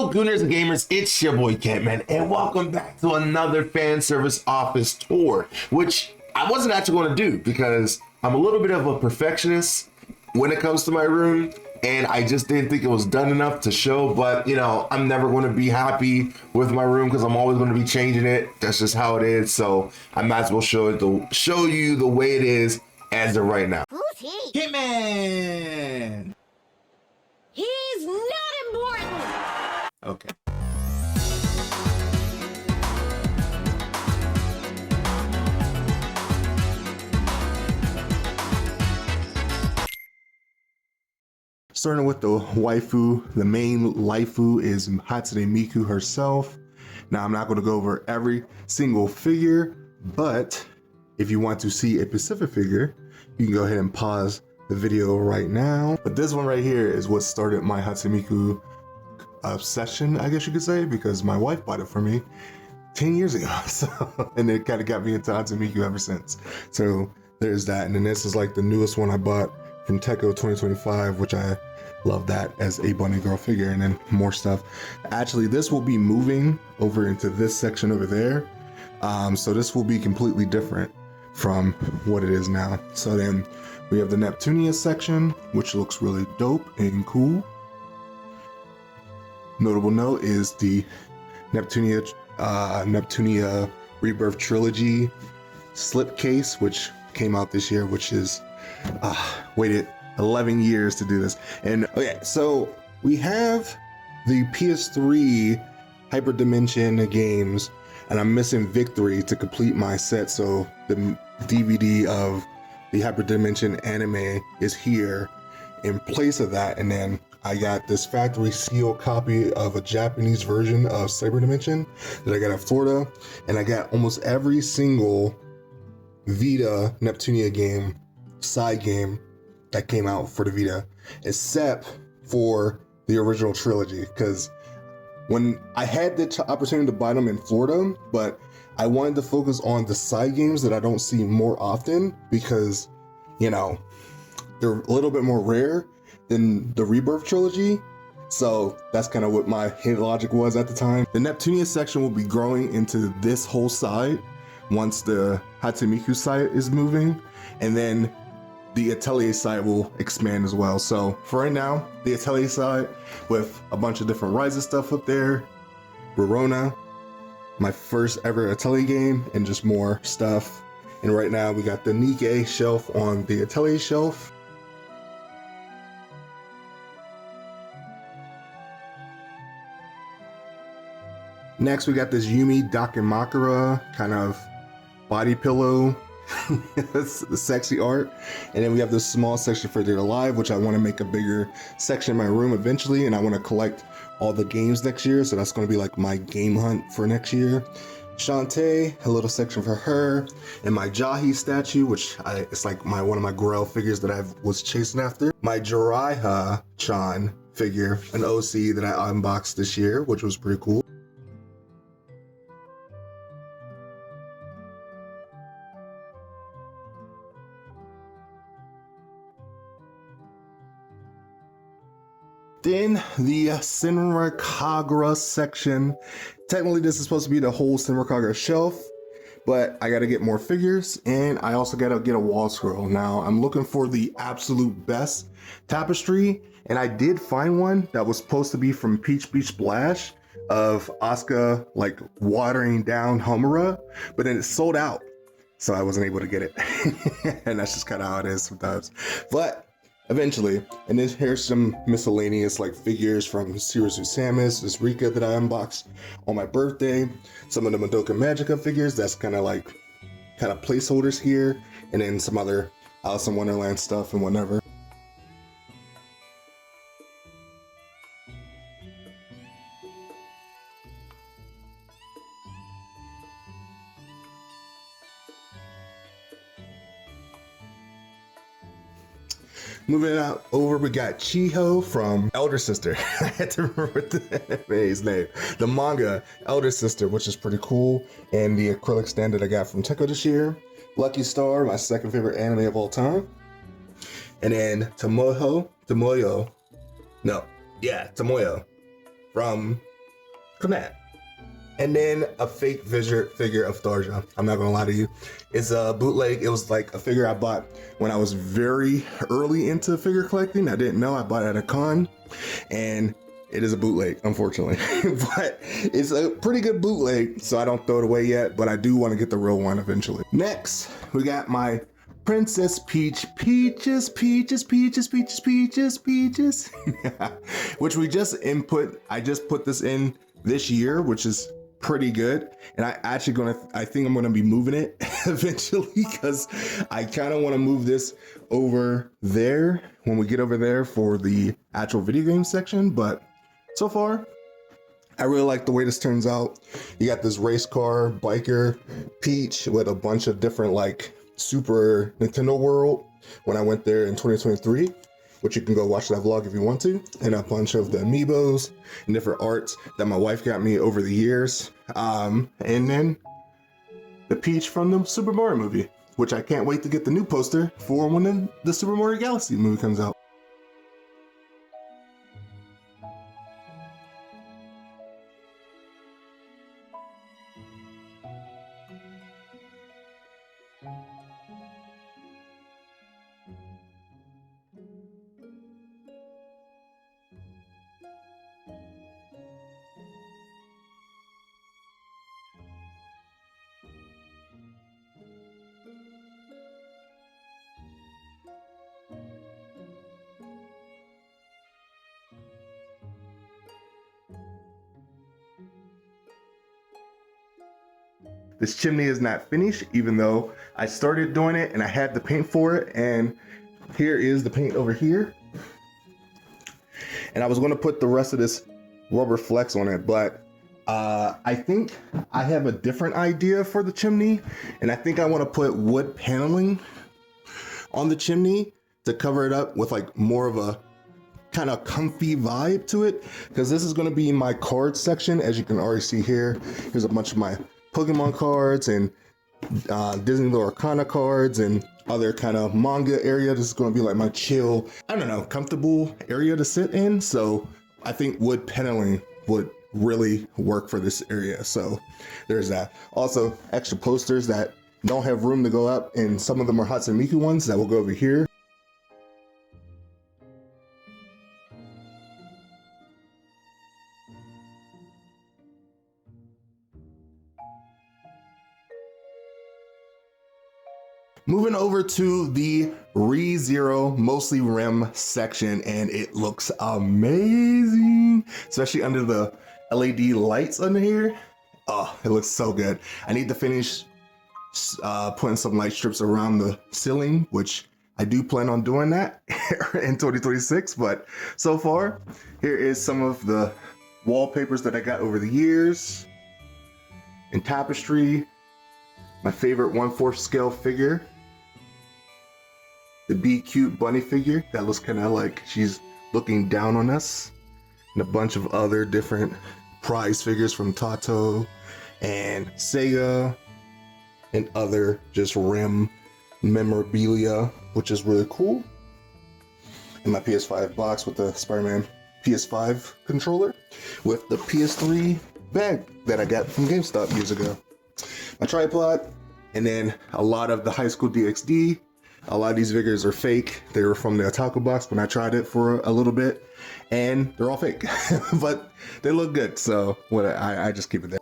Hello, Gooners and Gamers, it's your boy Kentman, and welcome back to another fan service office tour, which I wasn't actually going to do because I'm a little bit of a perfectionist when it comes to my room, and I just didn't think it was done enough to show. But you know, I'm never going to be happy with my room because I'm always going to be changing it. That's just how it is. So I might as well show you the way it is as of right now. Who's he? Hitman! He's not important! Okay. Starting with the waifu, the main waifu is Hatsune Miku herself. Now, I'm not going to go over every single figure, but if you want to see a specific figure, you can go ahead and pause the video right now. But this one right here is what started my Hatsune Miku obsession, I guess you could say, because my wife bought it for me 10 years ago. So, and it kind of got me into Hatsune Miku ever since. So there's that. And then this is like the newest one I bought from Teco 2025, which I love that as a bunny girl figure, and then more stuff. Actually, this will be moving over into this section over there. So this will be completely different from what it is now. So then we have the Neptunia section, which looks really dope and cool. Notable note is the Neptunia Rebirth Trilogy slipcase, which came out this year, which is waited 11 years to do this. And okay, so we have the PS3 Hyperdimension games, and I'm missing Victory to complete my set. So the DVD of the Hyperdimension anime is here in place of that. And then I got this factory seal copy of a Japanese version of Cyberdimension that I got in Florida. And I got almost every single Vita Neptunia game, side game, that came out for the Vita, except for the original trilogy. Because when I had the opportunity to buy them in Florida, but I wanted to focus on the side games that I don't see more often because, you know, they're a little bit more rare than the Rebirth trilogy. So that's kind of what my head logic was at the time. The Neptunia section will be growing into this whole side once the Hatsune Miku side is moving, and then the Atelier side will expand as well. So for right now, the Atelier side with a bunch of different Ryza stuff up there, Verona, my first ever Atelier game, and just more stuff. And right now we got the Nikkei shelf on the Atelier shelf. Next, we got this Yumi Dakimakura kind of body pillow. That's the sexy art. And then we have this small section for Dead Alive, which I want to make a bigger section in my room eventually, and I want to collect all the games next year, so that's going to be like my game hunt for next year. Shantae, a little section for her, and my Jahi statue, which it's like one of my Grail figures that I was chasing after. My Jiraiya-chan figure, an OC that I unboxed this year, which was pretty cool. Then the Senra Kagura section. Technically, this is supposed to be the whole Senra Kagura shelf, but I gotta get more figures, and I also gotta get a wall scroll. Now, I'm looking for the absolute best tapestry, and I did find one that was supposed to be from Peach Beach Splash of Asuka like watering down Homura, but then it sold out, so I wasn't able to get it. And that's just kind of how it is sometimes. But eventually, and then here's some miscellaneous like figures from Serious Samus, this Rika that I unboxed on my birthday, some of the Madoka Magica figures, that's kind of placeholders here, and then some other Alice in Wonderland stuff and whatever. Moving out over, we got Chiho from Elder Sister. I had to remember his name. The manga Elder Sister, which is pretty cool, and the acrylic stand that I got from Teco this year. Lucky Star, my second favorite anime of all time. And then Tomoyo from from that. And then a fake figure of Tharja. I'm not gonna lie to you. It's a bootleg. It was like a figure I bought when I was very early into figure collecting. I didn't know. I bought it at a con, and it is a bootleg, unfortunately. But it's a pretty good bootleg, so I don't throw it away yet, but I do want to get the real one eventually. Next, we got my Princess Peach, Peaches, which we just input. I just put this in this year, which is pretty good. And I think I'm gonna be moving it eventually, because I kind of want to move this over there when we get over there for the actual video game section. But so far, I really like the way this turns out. You got this race car biker Peach with a bunch of different like Super Nintendo World when I went there in 2023, which you can go watch that vlog if you want to, and a bunch of the amiibos and different arts that my wife got me over the years. And then the Peach from the Super Mario movie, which I can't wait to get the new poster for when the Super Mario Galaxy movie comes out. This chimney is not finished, even though I started doing it and I had the paint for it. And here is the paint over here. And I was going to put the rest of this rubber flex on it, but I think I have a different idea for the chimney. And I think I want to put wood paneling on the chimney to cover it up with like more of a kind of comfy vibe to it, because this is going to be my card section. As you can already see here, here's a bunch of my Pokemon cards and Disney Lore Arcana cards and other kind of manga area. This is going to be like my chill, I don't know, comfortable area to sit in. So I think wood paneling would really work for this area. So there's that. Also, extra posters that don't have room to go up, and some of them are Hatsune Miku ones that will go over here. Moving over to the ReZero mostly rim section, and it looks amazing, especially under the LED lights under here. Oh, it looks so good. I need to finish putting some light strips around the ceiling, which I do plan on doing that in 2026. But so far, here is some of the wallpapers that I got over the years. In tapestry, my favorite 1/4 scale figure, the Be Cute bunny figure that looks kind of like she's looking down on us, and a bunch of other different prize figures from Tato and Sega and other just rim memorabilia, which is really cool. And my PS5 box with the Spider-Man PS5 controller with the PS3 bag that I got from GameStop years ago. My tripod, and then a lot of the High School DxD. A lot of these figures are fake. They were from the Otaku box when I tried it for a little bit, and they're all fake, but they look good. So I just keep it there.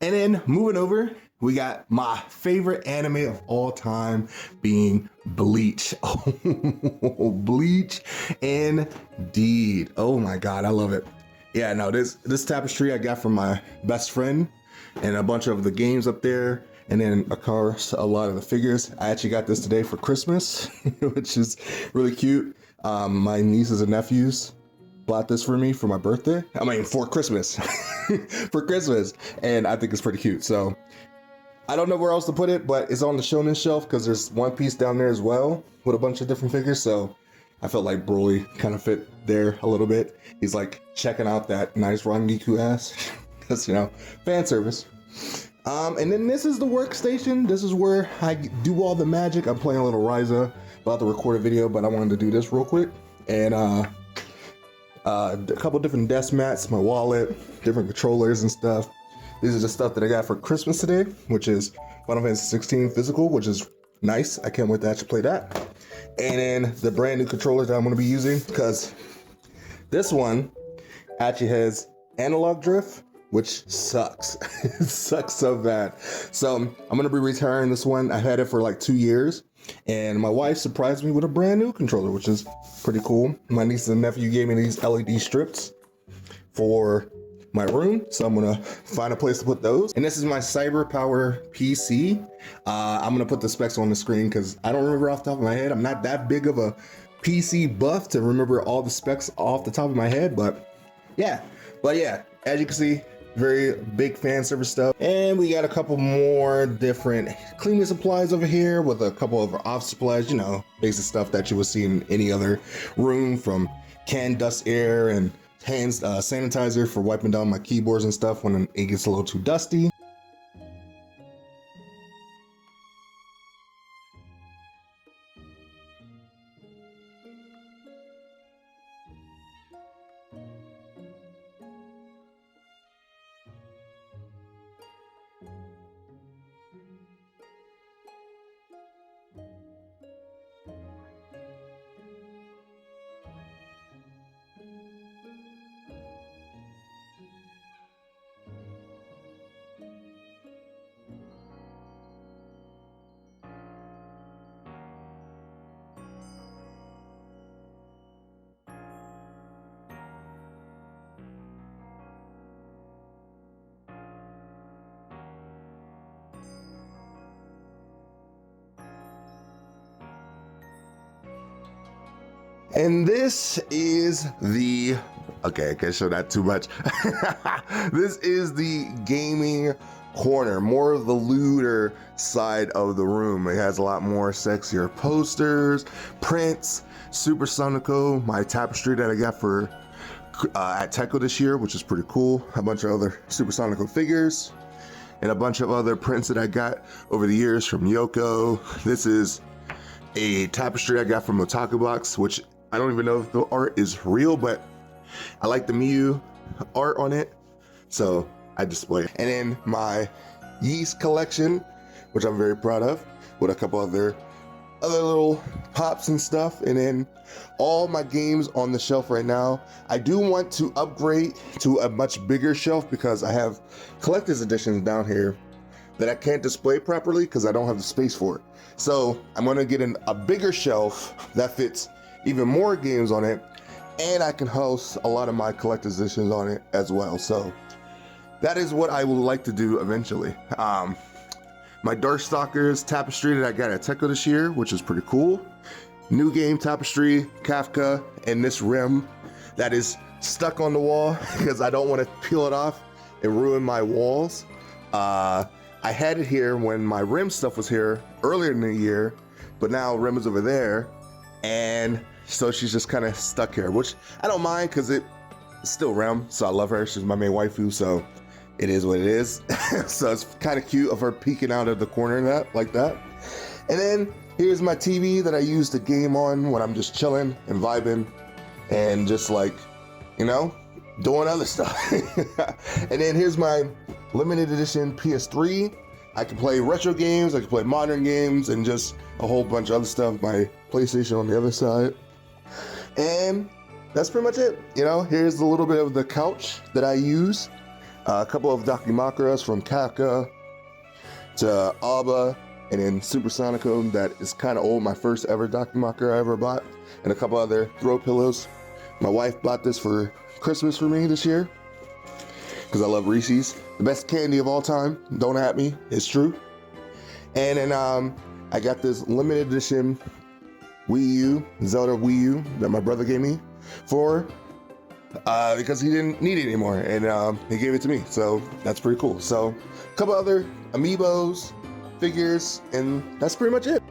And then moving over, we got my favorite anime of all time being Bleach. Oh, Bleach indeed. Oh my God, I love it. Yeah, no, this tapestry I got from my best friend and a bunch of the games up there. And then of course, a lot of the figures. I actually got this today for Christmas, which is really cute. My nieces and nephews bought this for me for my birthday. I mean, for Christmas, for Christmas. And I think it's pretty cute. So I don't know where else to put it, but it's on the Shonen shelf because there's One Piece down there as well with a bunch of different figures. So I felt like Broly kind of fit there a little bit. He's like checking out that nice Miku ass because, you know, fan service. And then this is the workstation. This is where I do all the magic. I'm playing a little ReZero, about to record a video, but I wanted to do this real quick. And a couple different desk mats, my wallet, different controllers and stuff. These are the stuff that I got for Christmas today, which is Final Fantasy 16 physical, which is nice. I can't wait to actually play that. And then the brand new controllers that I'm going to be using, because this one actually has analog drift, which sucks. It sucks so bad. So I'm going to be retiring this one. I've had it for like 2 years, and my wife surprised me with a brand new controller, which is pretty cool. My niece and nephew gave me these LED strips for my room, so I'm gonna find a place to put those. And this is my Cyber Power PC. I'm gonna put the specs on the screen because I don't remember off the top of my head. I'm not that big of a PC buff to remember all the specs off the top of my head, but yeah, as you can see, very big fan service stuff. And we got a couple more different cleaning supplies over here with a couple of office supplies, you know, basic stuff that you would see in any other room, from canned dust air and hand sanitizer for wiping down my keyboards and stuff when it gets a little too dusty. And this is the, okay, I can't show that too much. This is the gaming corner, more of the looter side of the room. It has a lot more sexier posters, prints, Super Sonico, my tapestry that I got for at Teco this year, which is pretty cool. A bunch of other Super Sonico figures and a bunch of other prints that I got over the years from Yoko. This is a tapestry I got from Otaku Box, which I don't even know if the art is real, but I like the Miku art on it, so I display it. And then my yeast collection, which I'm very proud of, with a couple other little pops and stuff. And then all my games on the shelf right now. I do want to upgrade to a much bigger shelf because I have collector's editions down here that I can't display properly because I don't have the space for it. So I'm gonna get a bigger shelf that fits even more games on it, and I can host a lot of my collector's editions on it as well. So that is what I would like to do eventually. My Darkstalkers tapestry that I got at Teco this year, which is pretty cool. New game tapestry, Kafka, and this rim that is stuck on the wall because I don't want to peel it off and ruin my walls. I had it here when my rim stuff was here earlier in the year, but now rim is over there, and so she's just kind of stuck here, which I don't mind because it's still Rem, so I love her. She's my main waifu, so it is what it is. So it's kind of cute of her peeking out of the corner like that. And then here's my TV that I use to game on when I'm just chilling and vibing and just like, you know, doing other stuff. And then here's my limited edition PS3. I can play retro games, I can play modern games, and just a whole bunch of other stuff. My PlayStation on the other side. And that's pretty much it. You know, here's a little bit of the couch that I use. A couple of Dakimakuras from Kafka to Alba, and then Super Sonico that is kind of old, my first ever Dakimakura I ever bought, and a couple other throw pillows. My wife bought this for Christmas for me this year because I love Reese's. the best candy of all time. Don't at me, it's true. And then I got this limited edition Wii U, Zelda Wii U that my brother gave me for because he didn't need it anymore, and he gave it to me. So that's pretty cool. So a couple other amiibos, figures, and that's pretty much it.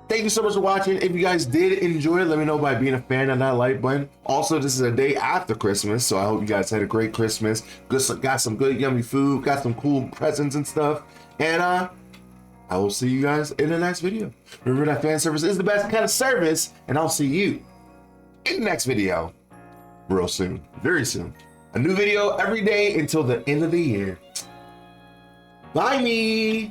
Thank you so much for watching. If you guys did enjoy it, let me know by being a fan of that like button. Also, this is a day after Christmas, so I hope you guys had a great Christmas. Got some good yummy food, got some cool presents and stuff. And I will see you guys in the next video. Remember that fan service is the best kind of service, and I'll see you in the next video real soon, very soon. A new video every day until the end of the year. Bye me.